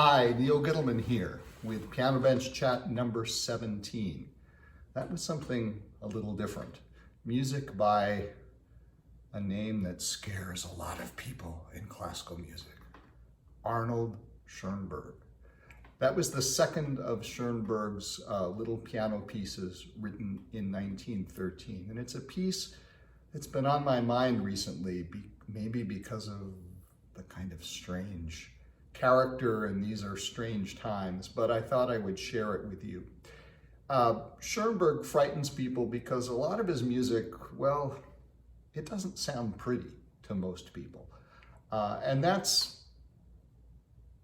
Hi, Neil Gittleman here with Piano Bench Chat number 17. That was something a little different. Music by a name that scares a lot of people in classical music, Arnold Schoenberg. That was the second of Schoenberg's little piano pieces written in 1913. And it's a piece that's been on my mind recently, maybe because of the kind of strange character, and these are strange times, but I thought I would share it with you. Schoenberg frightens people because a lot of his music, well, it doesn't sound pretty to most people. And that's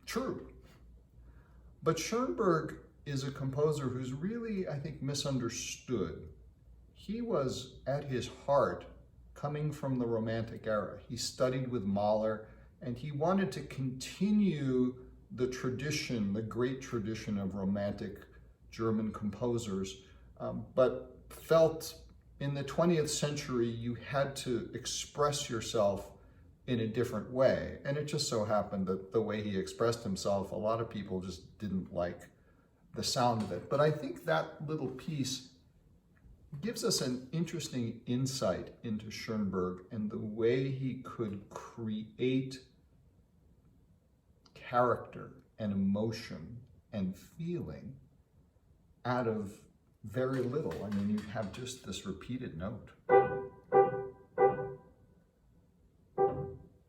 true. But Schoenberg is a composer who's really, I think, misunderstood. He was, at his heart, coming from the Romantic era. He studied with Mahler, and he wanted to continue the tradition, the great tradition of Romantic German composers, but felt in the 20th century you had to express yourself in a different way. And it just so happened that the way he expressed himself, a lot of people just didn't like the sound of it. But I think that little piece gives us an interesting insight into Schoenberg and the way he could create character and emotion and feeling out of very little. I mean, you have just this repeated note.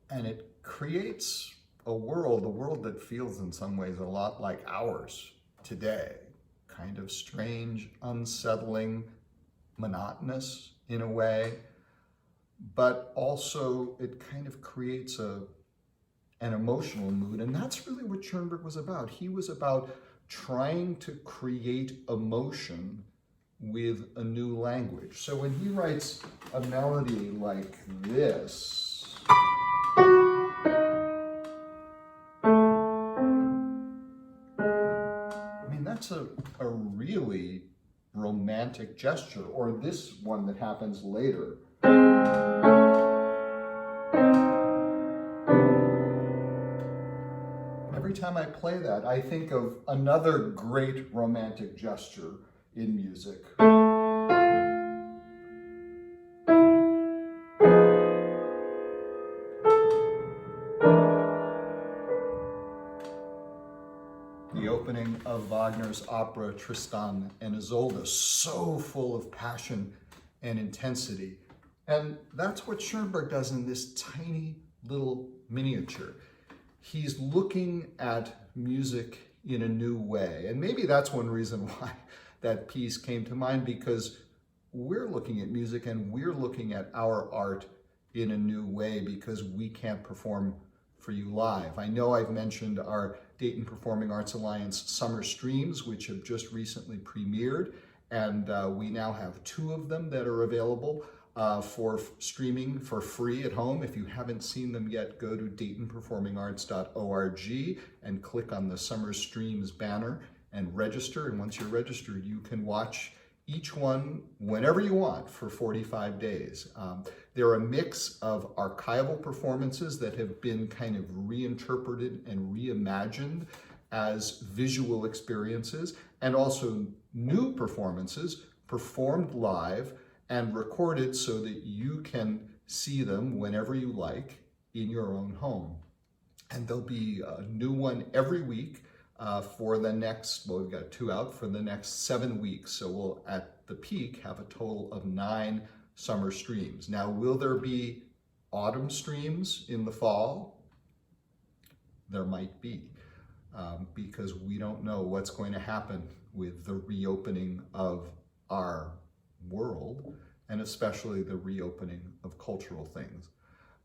And it creates a world that feels in some ways a lot like ours today. Kind of strange, unsettling, monotonous in a way, but also it kind of creates an emotional mood, and that's really what Schoenberg was about. He was about trying to create emotion with a new language. So when he writes a melody like this, I mean, that's a really romantic gesture. Or this one that happens later. Every time I play that, I think of another great romantic gesture in music. The opening of Wagner's opera Tristan and Isolde, so full of passion and intensity. And that's what Schoenberg does in this tiny little miniature. He's looking at music in a new way. And maybe that's one reason why that piece came to mind, because we're looking at music and we're looking at our art in a new way because we can't perform for you live. I know I've mentioned our Dayton Performing Arts Alliance Summer Streams, which have just recently premiered, and we now have 2 of them that are available for streaming for free at home. If you haven't seen them yet, go to DaytonPerformingArts.org and click on the Summer Streams banner and register. And once you're registered, you can watch each one whenever you want for 45 days. They're a mix of archival performances that have been kind of reinterpreted and reimagined as visual experiences, and also new performances performed live and recorded so that you can see them whenever you like in your own home. And there'll be a new one every week for the next, well, we've got 2 out for the next 7 weeks. So we'll, at the peak, have a total of 9 summer streams. Now, will there be autumn streams in the fall? There might be, because we don't know what's going to happen with the reopening of our world, and especially the reopening of cultural things.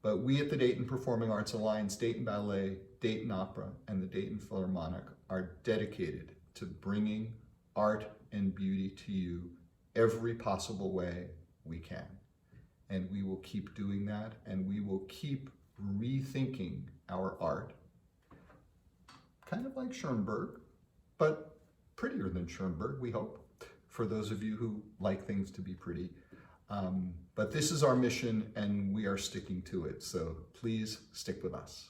But we at the Dayton Performing Arts Alliance, Dayton Ballet, Dayton Opera, and the Dayton Philharmonic are dedicated to bringing art and beauty to you every possible way we can. And we will keep doing that, and we will keep rethinking our art, kind of like Schoenberg, but prettier than Schoenberg, we hope, for those of you who like things to be pretty. But this is our mission, and we are sticking to it. So please stick with us.